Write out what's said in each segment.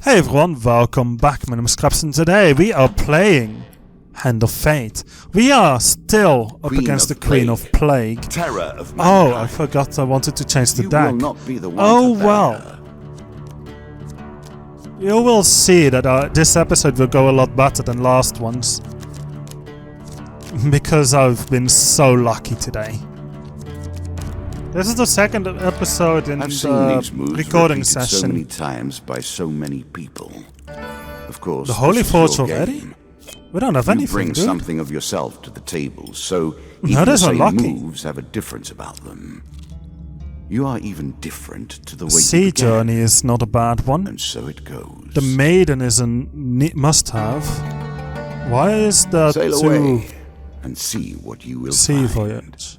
Hey everyone, welcome back. My name is Scraps and today we are playing Hand of Fate. We are still up against the Queen of Plague. Terror of mankind. Oh, I forgot I wanted to change the deck. You will not be the one oh to well. You will see that this episode will go a lot better than last one's. Because I've been so lucky today. This is the second episode in the recording session. So many times by so many people. Of course, the Holy Forge already? We don't have anything. You bring dude. something of yourself to the table, so even No, the those are same lucky. moves have a difference about them. You are even different to the way Sea you began, Journey is not a bad one. and so it goes. The Maiden is a must-have. Why is that Sail away and see what you will Sea find. Voyage?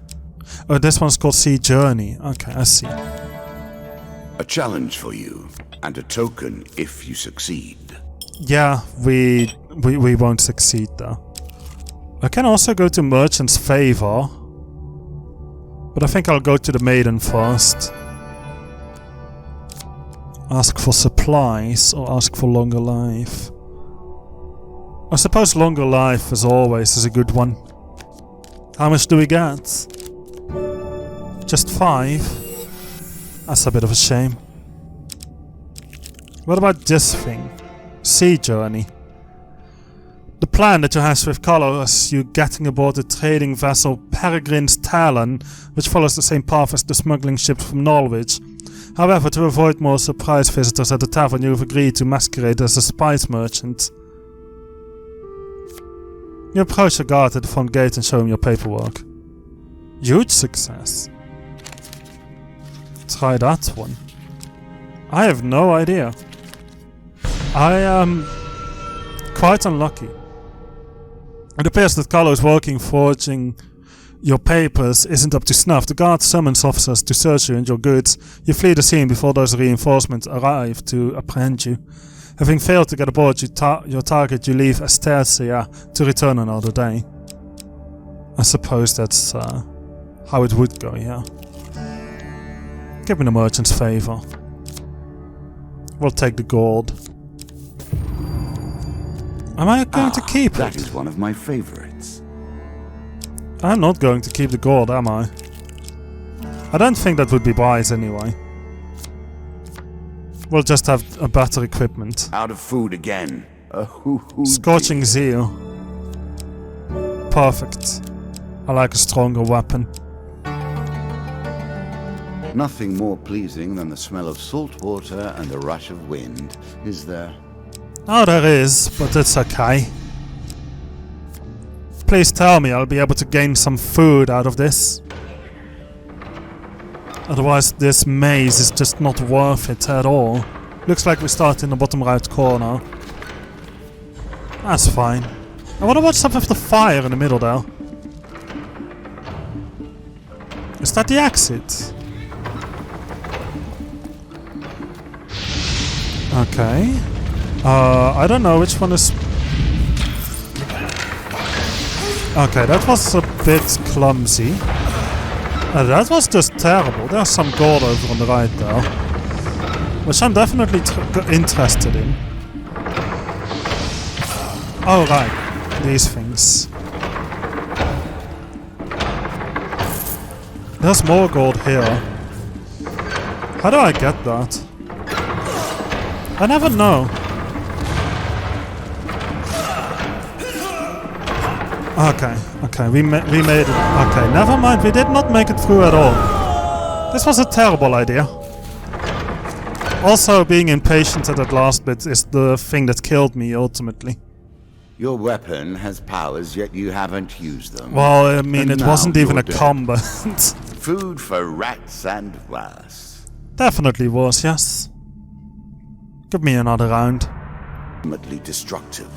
Oh, this one's called Sea Journey. Okay, I see. A challenge for you, and a token if you succeed. Yeah, we won't succeed though. I can also go to Merchant's Favor, but I think I'll go to the Maiden first. Ask for supplies or ask for longer life. I suppose longer life, as always, is a good one. How much do we get? Just 5? That's a bit of a shame. What about this thing? Sea Journey. The plan that you have with Carlos, you getting aboard the trading vessel Peregrine's Talon, which follows the same path as the smuggling ship from Norwich. However, to avoid more surprise visitors at the tavern, you've agreed to masquerade as a spice merchant. You approach the guard at the front gate and show him your paperwork. Huge success. Try that one. I have no idea. I am quite unlucky. It appears that Carlo's working forging your papers isn't up to snuff. The guard summons officers to search you and your goods. You flee the scene before those reinforcements arrive to apprehend you. Having failed to get aboard your target, you leave Astercia to return another day. I suppose that's how it would go, yeah. Give me the Merchant's Favor. We'll take the gold. Am I going to keep That it? is one of my favorites. I'm not going to keep the gold, am I? I don't think that would be wise anyway. We'll just have a better equipment. Out of food again. A hoo-hoo. Scorching Zeal. Perfect. I like a stronger weapon. Nothing more pleasing than the smell of salt water and the rush of wind, is there? Oh, there is, but it's okay. Please tell me I'll be able to gain some food out of this. Otherwise this maze is just not worth it at all. Looks like we start in the bottom right corner. That's fine. I wonder what's up with the fire in the middle there. Is that the exit? Okay. I don't know which one is... Okay, that was a bit clumsy. That was just terrible. There's some gold over on the right there. Which I'm definitely interested in. Oh right, these things. There's more gold here. How do I get that? I never know. Okay, we made it. Okay, never mind, we did not make it through at all. This was a terrible idea. Also, being impatient at that last bit is the thing that killed me, ultimately. Your weapon has powers, yet you haven't used them. Well, I mean, And it now wasn't even you're a dead. combat. Food for rats and worse. Definitely was, yes. Give me another round. Ultimately destructive.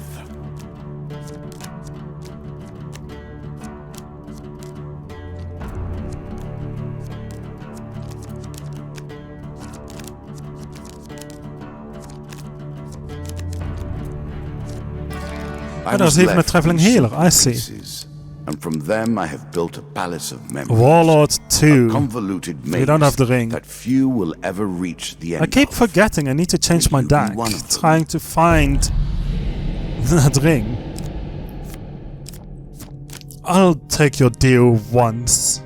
Oh, there's even a traveling healer, I see. A and from them I have built a palace of memories. Warlord 2. Convoluted maze You don't have the ring. that few will ever reach the end I keep of. forgetting I need to change my Will you be deck. one of them? Trying to find that ring. I'll take your deal once.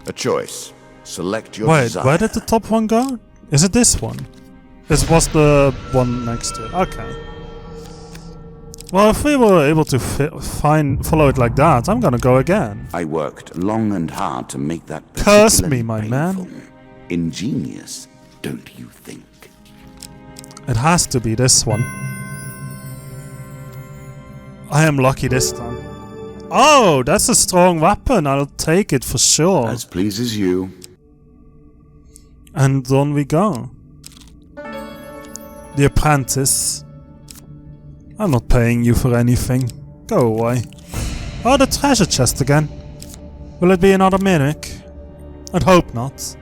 A choice. Select your Wait, desire. where did the top one go? Is it this one? This was the one next to it. Okay. Well, if we were able to follow it like that, I'm gonna go again. I worked long and hard to make that Curse particularly me, my painful. man. Ingenious, don't you think? It has to be this one. I am lucky this time. Oh, that's a strong weapon. I'll take it for sure. As pleases you. And on we go. The apprentice. I'm not paying you for anything. Go away. Oh, the treasure chest again. Will it be another mimic? I'd hope not.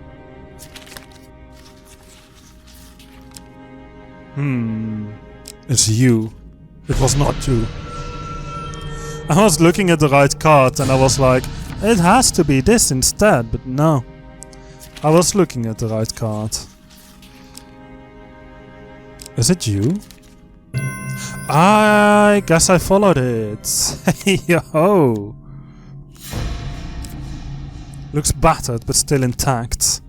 It's you. It was not you. I was looking at the right card and I was like, it has to be this instead, but no. I was looking at the right card. Is it you? I guess I followed it. Hey yo! Looks battered but still intact.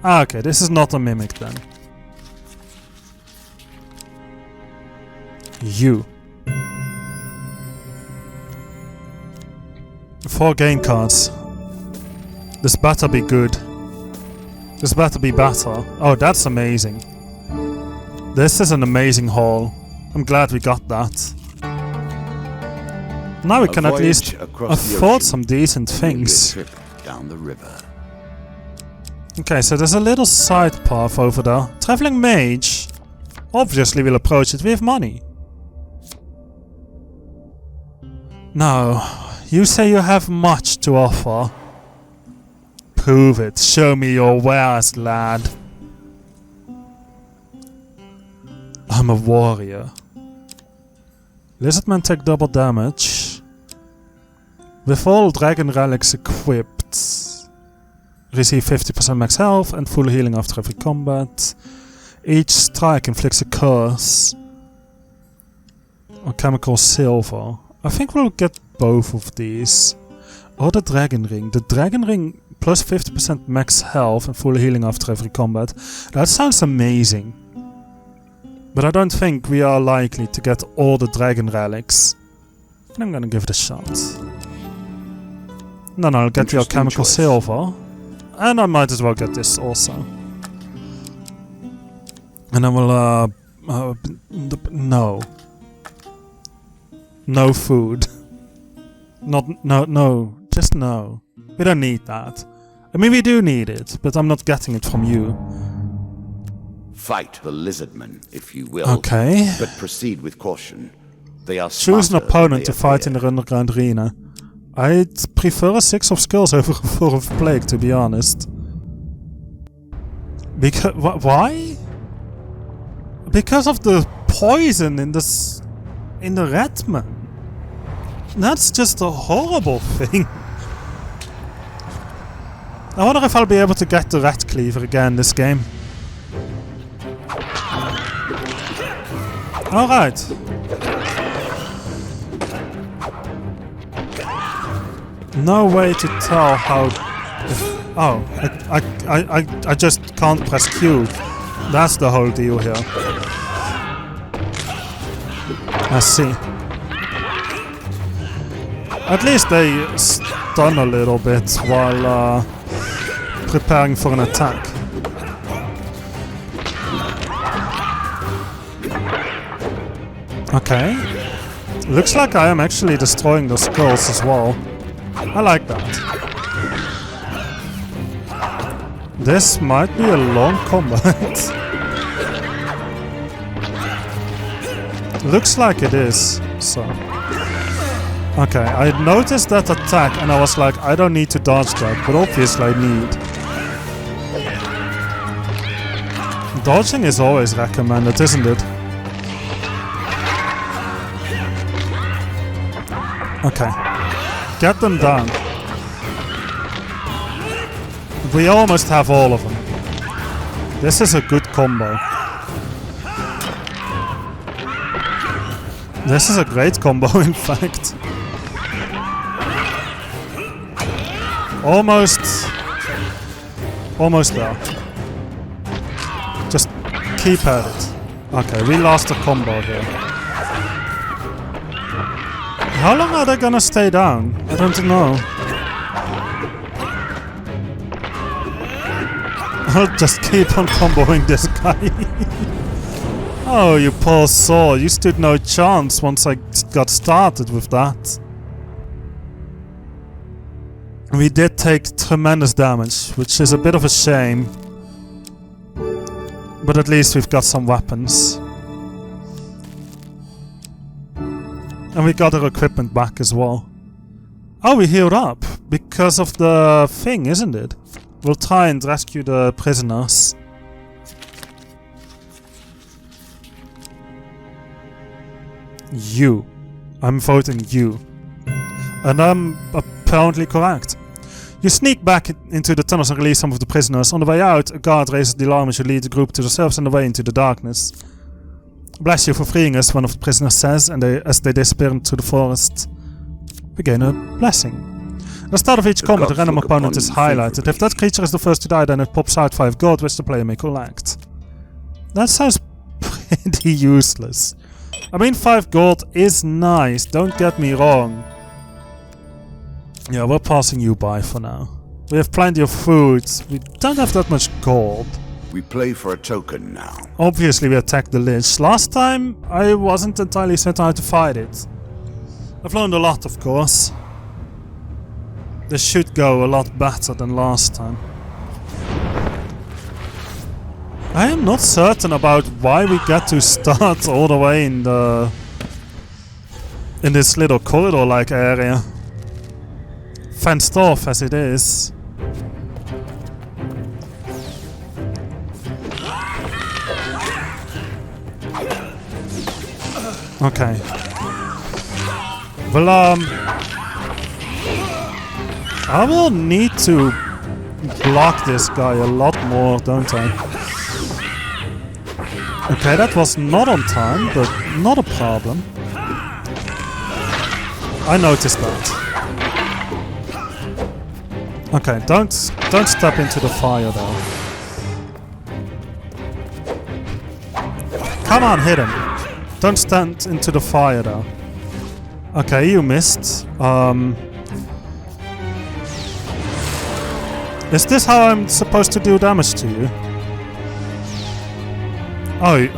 Ah, okay, this is not a mimic then. You. 4 game cards. This better be good. This better be better. Oh, that's amazing. This is an amazing haul. I'm glad we got that. Now we can at least afford some decent things. Trip down the river. Okay, so there's a little side path over there. Traveling mage. Obviously we'll approach it. We have money. Now, you say you have much to offer. Prove it. Show me your wares, lad. I'm a warrior. Lizardmen take double damage. With all dragon relics equipped. Receive 50% max health and full healing after every combat. Each strike inflicts a curse. Or chemical silver. I think we'll get both of these. Or the dragon ring. The dragon ring plus 50% max health and full healing after every combat. That sounds amazing. But I don't think we are likely to get all the dragon relics. And I'm gonna give it a shot. Then I'll get your chemical silver. And I might as well get this also. And I will, no. No food. No, just no. We don't need that. I mean, we do need it, but I'm not getting it from you. Fight the lizardmen, if you will. Okay. But proceed with caution. They are Choose an smarter opponent to than they fight in appear. the underground arena. I'd prefer a 6 of skills over a 4 of plague, to be honest. Because why? Because of the poison in the Redman. That's just a horrible thing. I wonder if I'll be able to get the Rat Cleaver again this game. Alright. No way to tell how... Oh, I just can't press Q. That's the whole deal here. I see. At least they stun a little bit while preparing for an attack. Okay. Looks like I am actually destroying the skulls as well. I like that. This might be a long combat. Looks like it is, so... Okay, I noticed that attack and I was like, I don't need to dodge that, but obviously I need. Dodging is always recommended, isn't it? Okay. Get them down. We almost have all of them. This is a good combo. This is a great combo, in fact. Almost there. Just keep at it. Okay, we lost a combo here. How long are they gonna stay down? I don't know. I'll just keep on comboing this guy. Oh, you poor soul. You stood no chance once I got started with that. We did take tremendous damage, which is a bit of a shame. But at least we've got some weapons. And we got our equipment back as well. Oh, we healed up because of the thing, isn't it? We'll try and rescue the prisoners. You. I'm voting you. And I'm apparently correct. You sneak back into the tunnels and release some of the prisoners. On the way out, a guard raises the alarm as you lead the group to themselves and away into the darkness. Bless you for freeing us, one of the prisoners says, and as they disappear into the forest, we gain a blessing. At the start of each combat, a random opponent is highlighted. If that creature is the first to die, then it pops out 5 gold, which the player may collect. That sounds pretty useless. I mean, 5 gold is nice, don't get me wrong. Yeah, we're passing you by for now. We have plenty of food. We don't have that much gold. We play for a token now. Obviously we attacked the Lich. Last time I wasn't entirely certain how to fight it. I've learned a lot, of course. This should go a lot better than last time. I am not certain about why we get to start all the way in this little corridor-like area. Fenced off as it is. Okay. Well, I will need to block this guy a lot more, don't I? Okay, that was not on time, but not a problem. I noticed that. Okay, don't step into the fire though. Come on, hit him. Don't stand into the fire though. Okay, you missed. Is this how I'm supposed to do damage to you? Oh,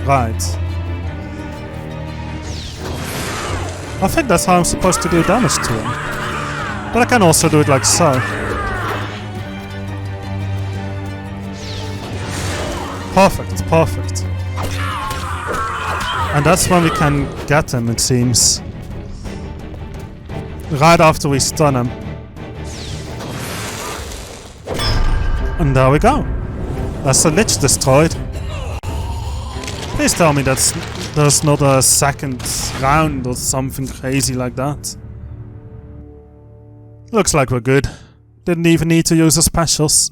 right. I think that's how I'm supposed to do damage to him. But I can also do it like so. Perfect, perfect. And that's when we can get him, it seems. Right after we stun him. And there we go. That's the Lich destroyed. Please tell me there's not a second round or something crazy like that. Looks like we're good. Didn't even need to use the specials.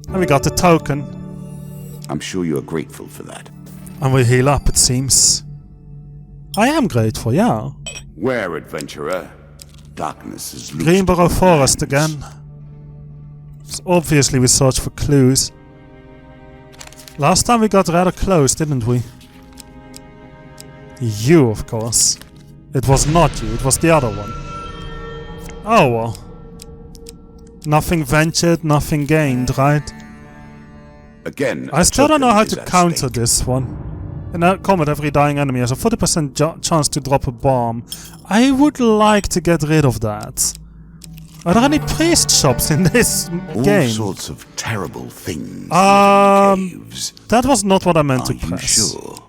And we got the token. I'm sure you're grateful for that. And we heal up, it seems. I am grateful, yeah. Where, adventurer? Darkness is loose. Greenborough Forest again. So obviously we search for clues. Last time we got rather close, didn't we? You, of course. It was not you, it was the other one. Oh well. Nothing ventured, nothing gained, right? Again, I still don't know how to counter this one. In a combat, every dying enemy has a 40% chance to drop a bomb. I would like to get rid of that. Are there any priest shops in this game? All sorts of terrible things. Caves. That was not what I meant to press. Are you sure?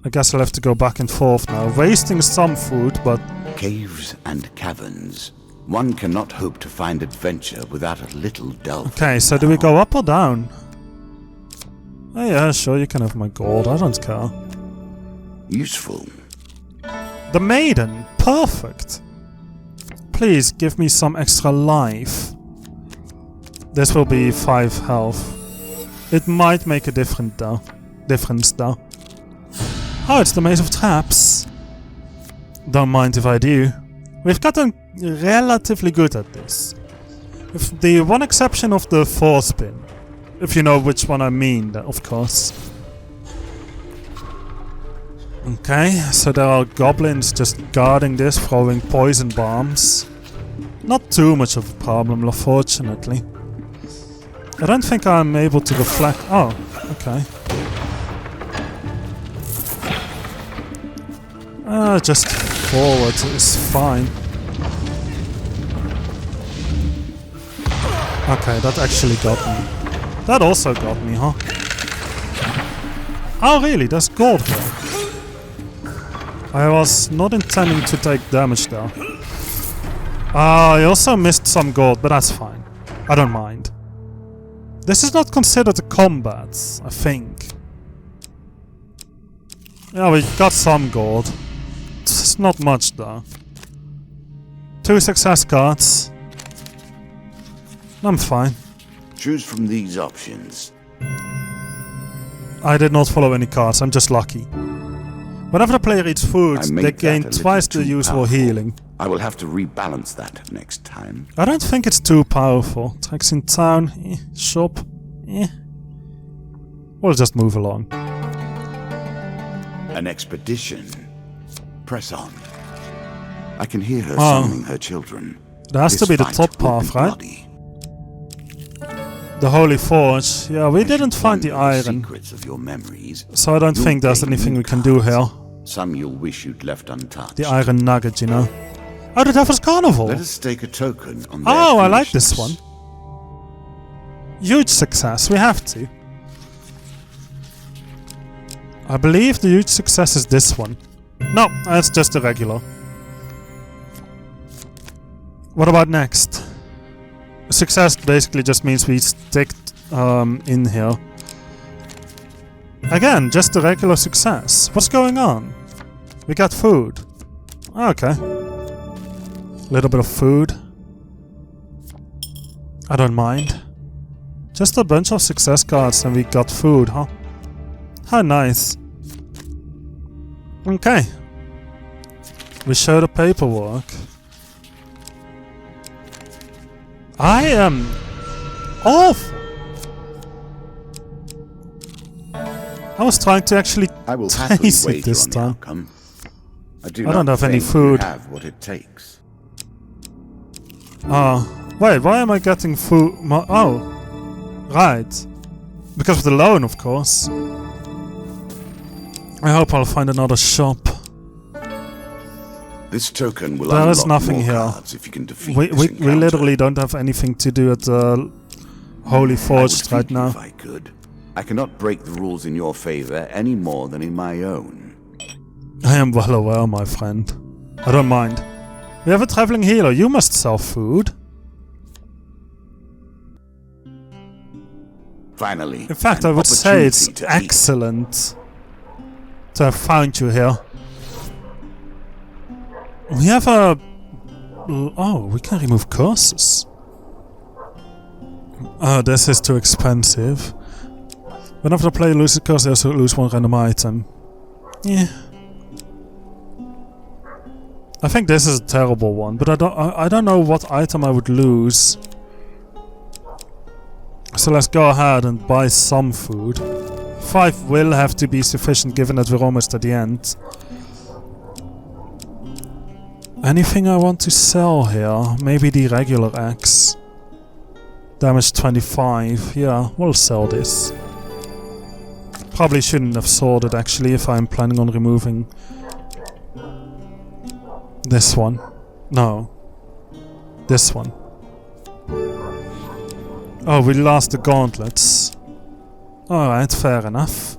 I guess I'll have to go back and forth now, wasting some food, but... Caves and caverns. One cannot hope to find adventure without a little delving. Okay, so do we go up or down? Oh yeah, sure, you can have my gold, I don't care. Useful. The maiden! Perfect! Please give me some extra life. This will be 5 health. It might make a difference though. Oh, it's the Maze of Traps. Don't mind if I do. We've gotten relatively good at this. With the one exception of the 4-spin. If you know which one I mean, of course. Okay, so there are goblins just guarding this, throwing poison bombs. Not too much of a problem, unfortunately. I don't think I'm able to deflect. Oh, okay. Just forward is fine. Okay, that actually got me. That also got me, huh? Oh really? There's gold here. I was not intending to take damage there. I also missed some gold, but that's fine. I don't mind. This is not considered a combat, I think. Yeah, we got some gold. It's not much though. 2 success cards. I'm fine. Choose from these options. I did not follow any cards, I'm just lucky. Whenever the player eats food, they gain twice the usual healing. I will have to rebalance that next time. I don't think it's too powerful. Tracks in town, shop, We'll just move along. An expedition. Press on. I can hear her summoning her children. There has to be the top path, right? The Holy Forge. Yeah, we didn't find the iron. Of your memories, so I don't think there's anything we can do here. Some you'll wish you'd left untouched. The iron nugget, you know. Oh, the Devil's Carnival! Let us stake a token on their I like this one. Huge success, we have to. I believe the huge success is this one. No, that's just a regular. What about next? Success basically just means we stick in here. Again, just a regular success. What's going on? We got food. Okay. Little bit of food. I don't mind. Just a bunch of success cards and we got food, huh? How nice. Okay. We show the paperwork. I am awful. I was trying to actually taste it this time. I don't have any food. Have what it takes. Wait, why am I getting food? Oh, right. Because of the loan, of course. I hope I'll find another shop. This token will there unlock is nothing more here. Cards if you can defeat we this literally don't have anything to do at the Holy Forge right now. If I could. I cannot break the rules in your favor any more than in my own. I am well aware, my friend. I don't mind. We have a traveling healer. You must sell food. Finally. In fact, I would say it's excellent to have found you here. We have a... Oh, we can remove curses. Oh, this is too expensive. Whenever the player loses a curse, they also lose one random item. Yeah. I think this is a terrible one, but I don't know what item I would lose. So let's go ahead and buy some food. 5 will have to be sufficient given that we're almost at the end. Anything I want to sell here? Maybe the regular axe. Damage 25. Yeah, we'll sell this. Probably shouldn't have sold it actually if I'm planning on removing this one. No. This one. Oh, we lost the gauntlets. Alright, fair enough.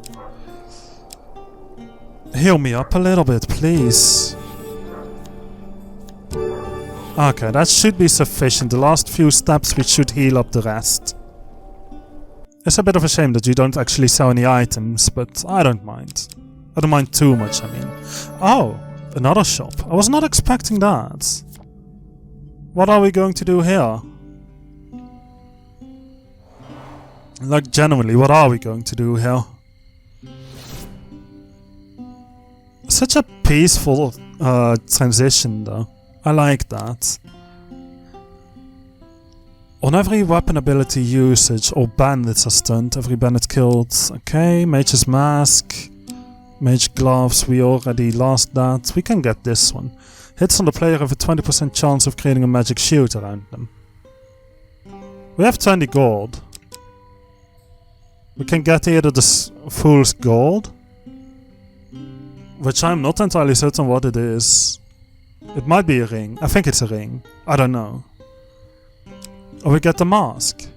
Heal me up a little bit, please. Okay, that should be sufficient. The last few steps we should heal up the rest. It's a bit of a shame that you don't actually sell any items, but I don't mind. I don't mind too much, I mean. Oh, Another shop. I was not expecting that. What are we going to do here? Like, genuinely, what are we going to do here? Such a peaceful transition, though. I like that. On every weapon ability usage, all bandits are stunned. Every bandit killed. Okay, Mage's Mask. Mage Gloves, we already lost that. We can get this one. Hits on the player have a 20% chance of creating a magic shield around them. We have 20 gold. We can get either the Fool's Gold, which I'm not entirely certain what it is. It might be a ring. I think it's a ring. I don't know. Or we get the mask.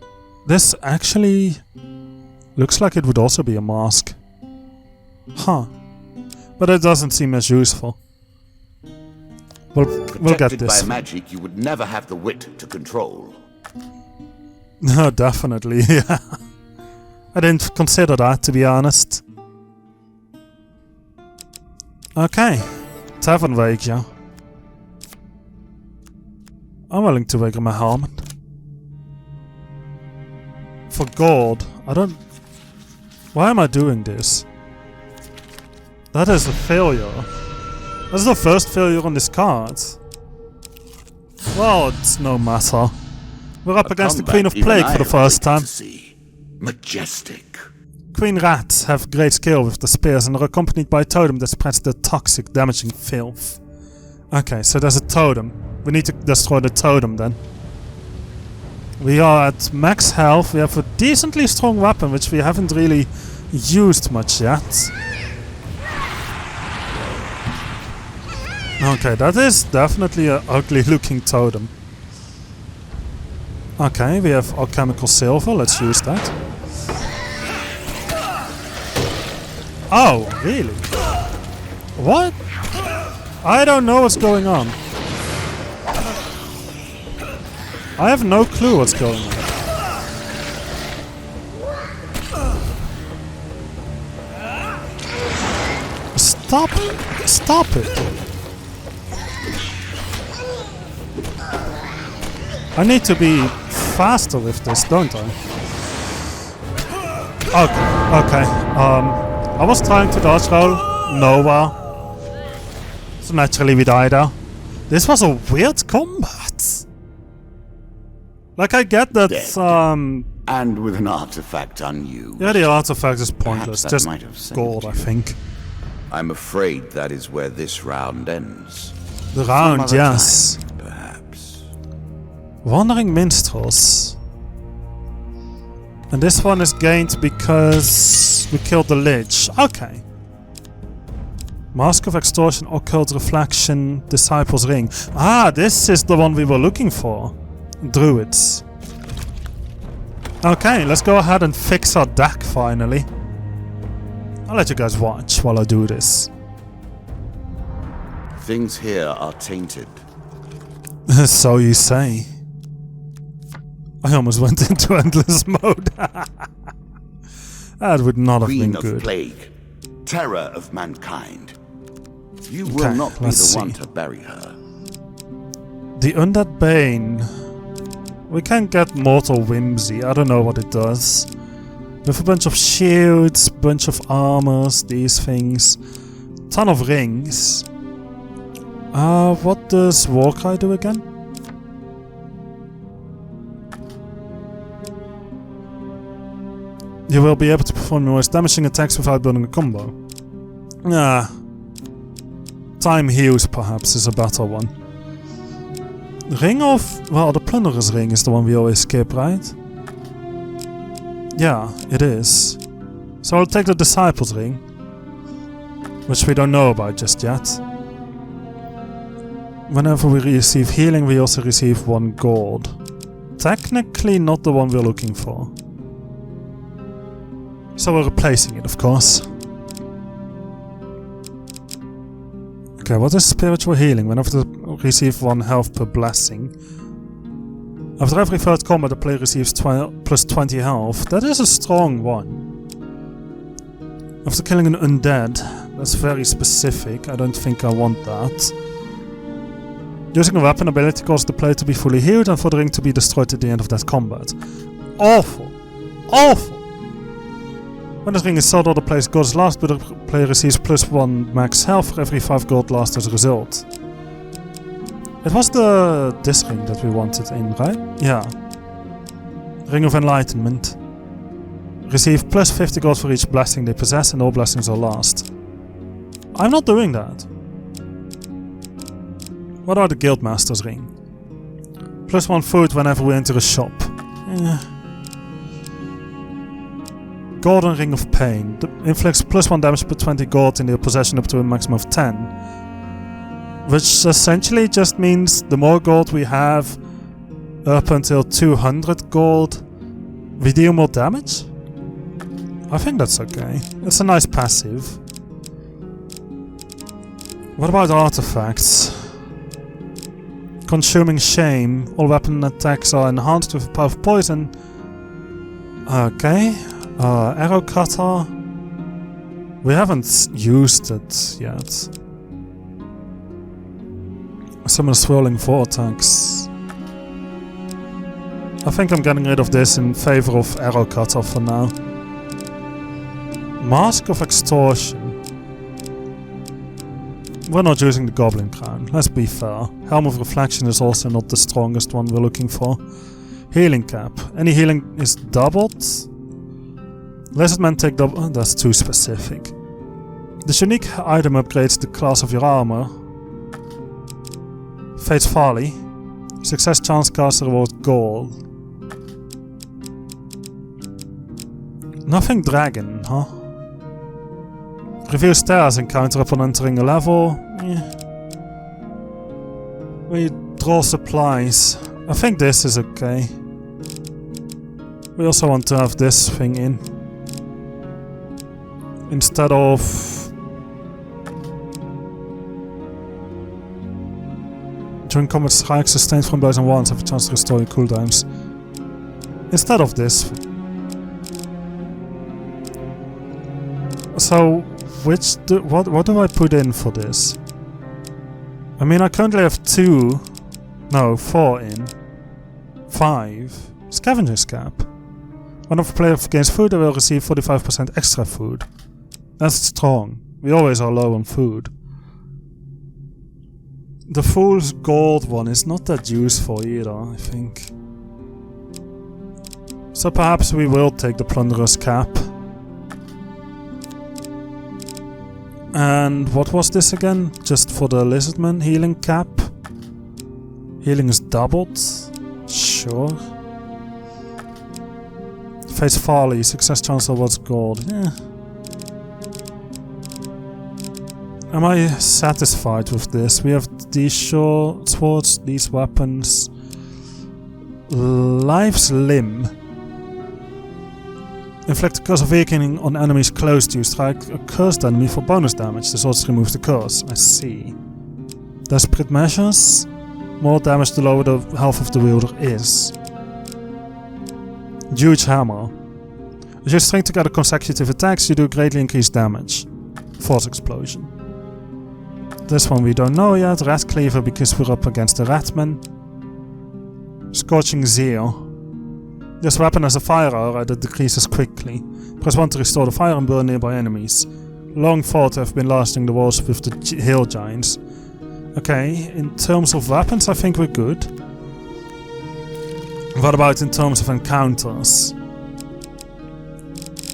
This actually looks like it would also be a mask. Huh. But it doesn't seem as useful. We'll get this. Protected by magic you would never have the wit to control. No, definitely, yeah. I didn't consider that, to be honest. Okay. Tavern wager. I'm willing to wager my helmet. For gold, I don't... Why am I doing this? That is a failure. That's the first failure on this card. Well, it's no matter. We're up against the Queen of Plague for the first time. Majestic. Queen Rats have great skill with the spears and are accompanied by a totem that spreads their toxic, damaging filth. Okay, so there's a totem. We need to destroy the totem then. We are at max health. We have a decently strong weapon, which we haven't really used much yet. Okay, that is definitely an ugly looking totem. Okay, we have alchemical silver. Let's use that. Oh, really? What? I don't know what's going on. I have no clue what's going on. Stop! Stop it! I need to be faster with this, don't I? Okay. I was trying to dodge roll nowhere. So naturally we died there. This was a weird combat. Like, I get that, and with an artifact unused. Yeah, the artifact is pointless. Just gold, I think. I'm afraid that is where this round ends. The round, yes. Time, perhaps. Wandering Minstrels. And this one is gained because we killed the Lich. Okay. Mask of Extortion, Occult Reflection, Disciples Ring. Ah, this is the one we were looking for. Druids. Okay, let's go ahead and fix our deck finally. I'll let you guys watch while I do this. Things here are tainted. So you say. I almost went into endless mode. That would not have been good. Queen of Plague, terror of mankind. You will not be the one to bury her. The Undead Bane. We can get Mortal Whimsy. I don't know what it does. With a bunch of shields, bunch of armors, these things. Ton of rings. What does Warcry do again? You will be able to perform your most damaging attacks without building a combo. Time Heals perhaps is a better one. Ring of... Well, the Plunderer's Ring is the one we always skip, right? Yeah, it is. So I'll take the Disciples Ring. Which we don't know about just yet. Whenever we receive healing, we also receive 1 gold. Technically not the one we're looking for. So we're replacing it, of course. Okay, what is spiritual healing? Whenever you receive 1 health per blessing. After every third combat, the player receives plus 20 health. That is a strong one. After killing an undead. That's very specific. I don't think I want that. Using a weapon ability causes the player to be fully healed and for the ring to be destroyed at the end of that combat. Awful. Awful. When this ring is sold, all the player's gold is lost, but the player receives +1 max health for every 5 gold lost as a result. It was this ring that we wanted in, right? Yeah. Ring of Enlightenment. Receive +50 gold for each blessing they possess and all blessings are lost. I'm not doing that. What about the Guildmaster's ring? +1 food whenever we enter a shop. Golden Ring of Pain. Inflicts +1 damage per 20 gold in their possession up to a maximum of 10. Which essentially just means the more gold we have up until 200 gold, we deal more damage? I think that's okay. It's a nice passive. What about artifacts? Consuming Shame. All weapon attacks are enhanced with the power of poison. Okay. Arrow Cutter. We haven't used it yet. Summon a Swirling Vortex. I think I'm getting rid of this in favor of Arrow Cutter for now. Mask of Extortion. We're not using the Goblin Crown, let's be fair. Helm of Reflection is also not the strongest one we're looking for. Healing Cap. Any healing is doubled. Lizardmen take double. Oh, that's too specific. This unique item upgrades the class of your armor. Fate's Folly. Success chance caster rewards gold. Nothing dragon, huh? Review stairs encounter upon entering a level. When you draw supplies. I think this is okay. We also want to have this thing in. Instead of... During combat strikes sustained from blows and wands have a chance to restore your cooldowns. Instead of this. So, what do I put in for this? I mean, I currently have 4 in. 5. Scavenger's Cap. When a player gains food, they will receive 45% extra food. That's strong. We always are low on food. The Fool's Gold one is not that useful either, I think. So perhaps we will take the Plunderer's Cap. And what was this again? Just for the Lizardman healing cap? Healing is doubled? Sure. Fate's Folly, success chance towards gold. Yeah. Am I satisfied with this? We have these short swords, these weapons. Life's Limb. Inflict a curse of weakening on enemies close to you. Strike a cursed enemy for bonus damage. This also removes the curse. I see. Desperate Measures. More damage the lower the health of the wielder is. Huge Hammer. As you string together consecutive attacks, you do greatly increased damage. Force Explosion. This one we don't know yet. Rat Cleaver because we're up against the Ratman. Scorching Zeal. This weapon has a fire aura that decreases quickly. Press 1 to restore the fire and burn nearby enemies. Long thought to have been lasting the walls with the hill giants. Okay, in terms of weapons I think we're good. What about in terms of encounters?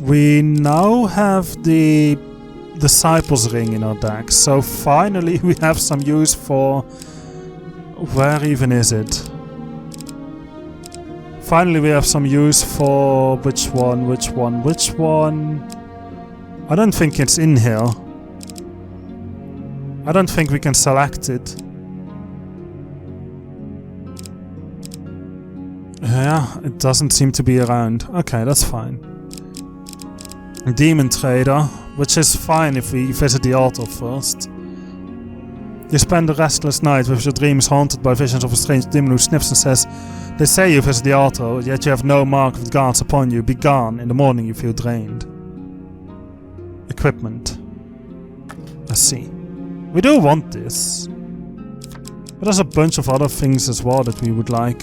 We now have the Disciples Ring in our deck, so finally we have some use for... Where even is it? Finally we have some use for... Which one? I don't think it's in here. I don't think we can select it. Yeah, it doesn't seem to be around. Okay, that's fine. Demon Trader, which is fine if we visit the altar first. You spend a restless night with your dreams haunted by visions of a strange demon who sniffs and says, "They say you visit the altar, yet you have no mark of the gods upon you. Be gone. In the morning you feel drained." equipment. Let's see. We do want this. But there's a bunch of other things as well that we would like.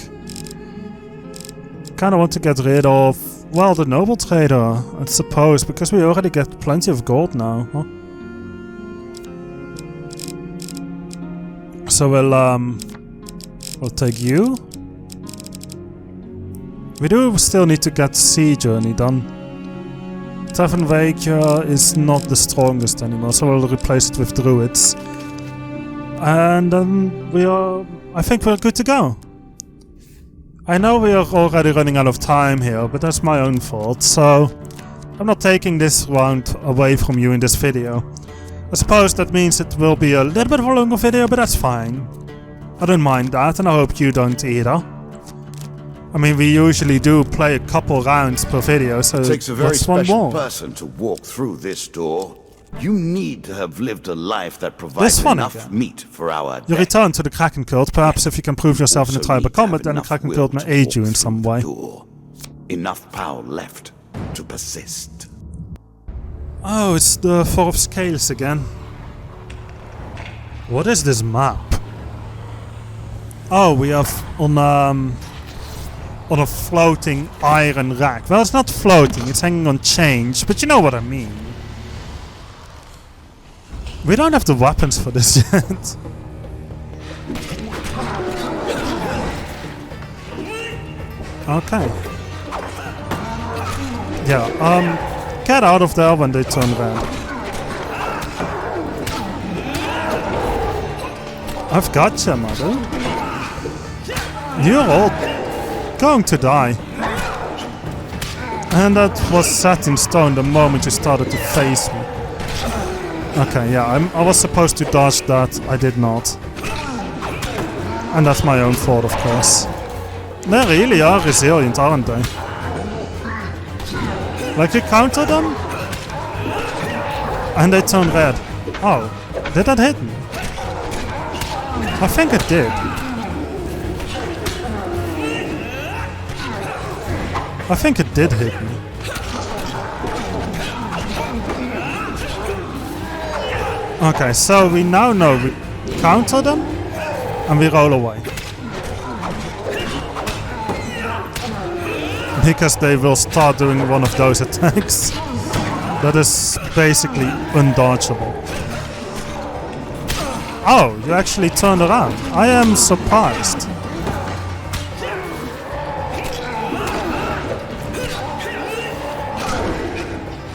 Kinda want to get rid of, well, the noble trader, I suppose, because we already get plenty of gold now, huh? So we'll take you. We do still need to get Sea Journey done. Tavern Waker is not the strongest anymore, so we'll replace it with Druids. And then I think we're good to go. I know we are already running out of time here, but that's my own fault, so I'm not taking this round away from you in this video. I suppose that means it will be a little bit of a longer video, but that's fine. I don't mind that, and I hope you don't either. I mean, we usually do play a couple rounds per video, so it takes a very what's one special more? person to walk through this door. You need to have lived a life that provides enough again. meat for our You debt. return to the Kraken Cult. Perhaps if you can prove yourself in the Also tribal need to have combat, then the enough Kraken will Cult may to aid walk you in through some the way. door. Enough power left to persist. Oh, it's the Four of Scales again. What is this map? Oh, we have on a floating iron rack. Well, it's not floating, it's hanging on chains, but you know what I mean. We don't have the weapons for this yet. Okay. Yeah, get out of there when they turn red. I've got you, mother. You're all going to die. And that was set in stone the moment you started to face me. Okay, yeah, I was supposed to dodge that. I did not. And that's my own fault, of course. They really are resilient, aren't they? Like, you counter them? And they turn red. Oh, did that hit me? I think it did. I think it did hit me. Okay, so we now know we counter them and we roll away. Because they will start doing one of those attacks. That is basically undodgeable. Oh, you actually turned around. I am surprised.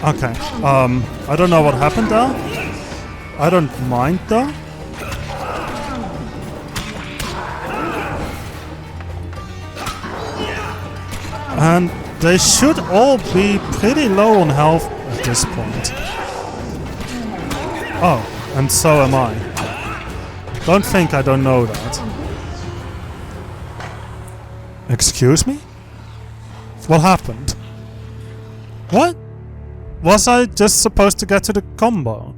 Okay, I don't know what happened there. I don't mind though. And they should all be pretty low on health at this point. Oh, and so am I. Don't think I don't know that. Excuse me? What happened? What? Was I just supposed to get to the combo?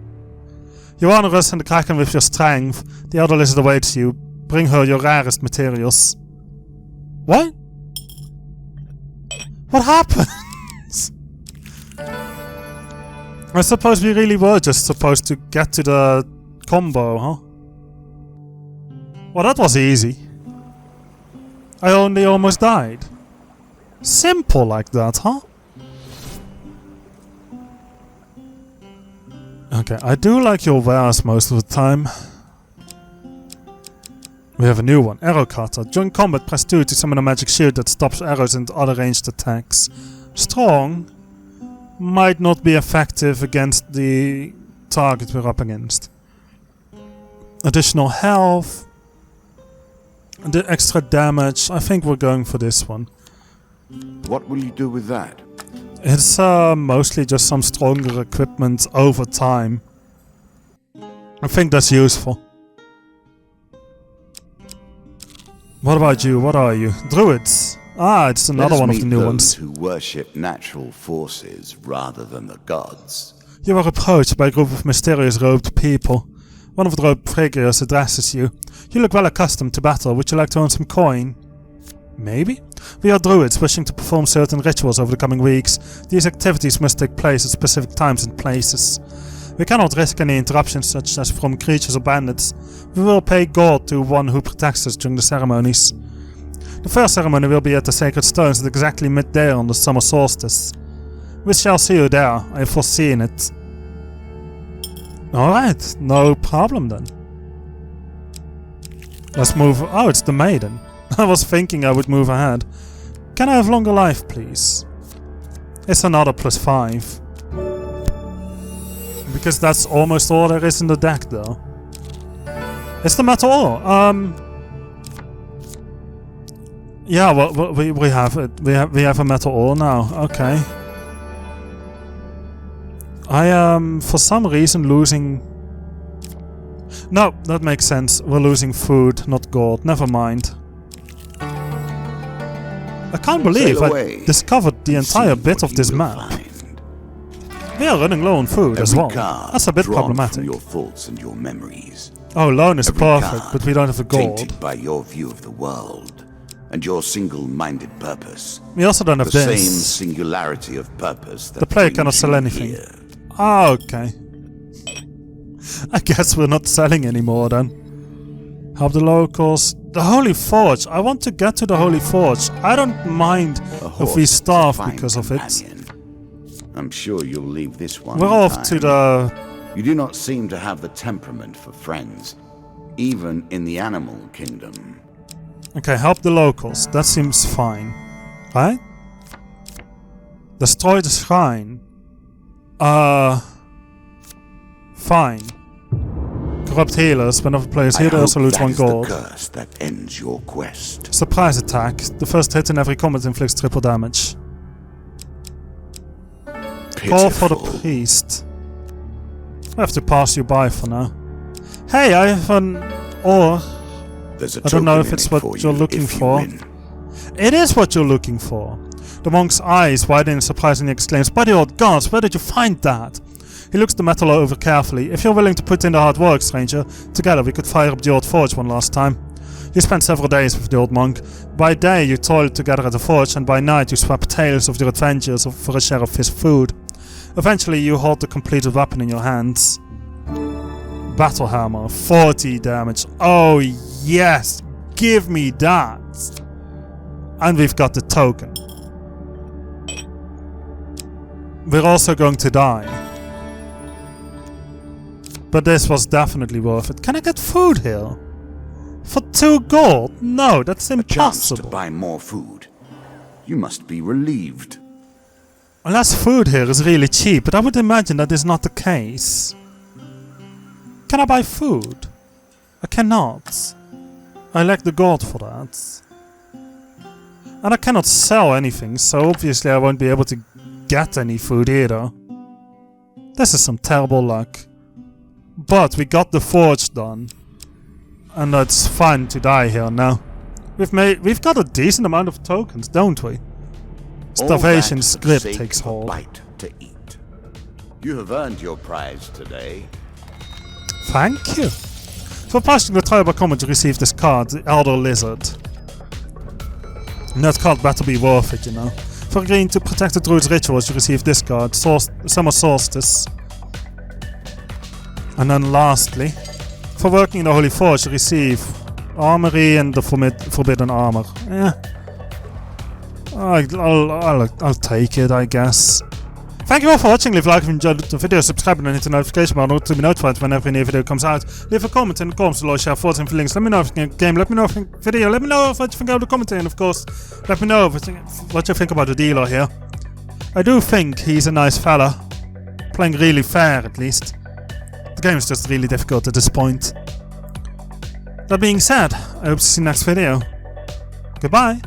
You honor us and the Kraken with your strength. The elder lizard awaits you. Bring her your rarest materials. What? What happened? I suppose we really were just supposed to get to the combo, huh? Well, that was easy. I only almost died. Simple like that, huh? Okay, I do like your wares most of the time. We have a new one, Arrow Cutter. During combat, press 2 to summon a magic shield that stops arrows and other ranged attacks. Strong. Might not be effective against the target we're up against. Additional health. The extra damage. I think we're going for this one. What will you do with that? It's mostly just some stronger equipment over time. I think that's useful. What about you? What are you? Druids. Ah, it's another one of the new ones. Who worship natural forces rather than the gods. You are approached by a group of mysterious robed people. One of the robed figures addresses you. You look well accustomed to battle. Would you like to earn some coin? Maybe? We are druids wishing to perform certain rituals over the coming weeks. These activities must take place at specific times and places. We cannot risk any interruptions such as from creatures or bandits. We will pay gold to one who protects us during the ceremonies. The first ceremony will be at the Sacred Stones at exactly midday on the summer solstice. We shall see you there, I have foreseen it. Alright, no problem then. Let's move. Oh, it's the maiden. I was thinking I would move ahead. Can I have longer life, please? It's another +5. Because that's almost all there is in the deck, though. It's the metal ore. Yeah, well, we have it. We have a metal ore now. Okay. I am for some reason losing. No, that makes sense. We're losing food, not gold. Never mind. I can't believe I discovered the entire bit of this map. We are running low on food as well. That's a bit problematic. Your thoughts and your memories. Oh, loan is perfect, but we don't have the gold. Tainted by your view of the world and your single-minded purpose. We also don't have this. The same singularity of purpose. That the player cannot sell anything. Ah, okay. I guess we're not selling anymore then. Help the locals. The Holy Forge. I want to get to the Holy Forge. I don't mind if we starve because of it. I'm sure you'll leave this one. We're off to the... You do not seem to have the temperament for friends, even in the animal kingdom. Okay, help the locals. That seems fine. Right? Destroy the shrine. Fine. Corrupt healers. Whenever players heal, they also lose 1 gold. The curse that ends your quest. Surprise attack. The first hit in every combat inflicts triple damage. Call for the priest. I have to pass you by for now. Hey, I have an ore. I don't know if it's what you're looking for. It is what you're looking for. The monk's eyes widen and surprisingly exclaims, "By the old gods, where did you find that?" He looks the metal over carefully. "If you're willing to put in the hard work, stranger, together we could fire up the old forge one last time." You spent several days with the old monk. By day you toiled together at the forge, and by night you swapped tales of your adventures for a share of his food. Eventually you hold the completed weapon in your hands. Battle hammer, 40 damage. Oh yes, give me that. And we've got the token. We're also going to die. But this was definitely worth it. Can I get food here? For 2 gold? No, that's impossible. A chance to buy more food. You must be relieved. Unless food here is really cheap, but I would imagine that is not the case. Can I buy food? I cannot. I lack the gold for that. And I cannot sell anything, so obviously I won't be able to get any food either. This is some terrible luck. But we got the forge done. And it's fine to die here now. We've got a decent amount of tokens, don't we? Starvation script takes hold. Bite to eat. You have earned your prize today. Thank you. For passing the trial by comment, you receive this card, the Elder Lizard. And that card better be worth it, you know. For agreeing to protect the druid's rituals, you receive this card, Summer Solstice. And then lastly, for working in the Holy Forge, you receive Armory and the Forbidden Armor. I'll take it, I guess. Thank you all for watching. Leave a like if you enjoyed the video, subscribe and hit the notification bell to be notified whenever a new video comes out. Leave a comment in the comments below, share thoughts and feelings. Let me know if you think of the game, let me know if you think of the video, let me know what you think of the commentary, and of course, let me know what you think about the dealer here. I do think he's a nice fella. Playing really fair, at least. The game is just really difficult at this point. That being said, I hope to see you next video. Goodbye.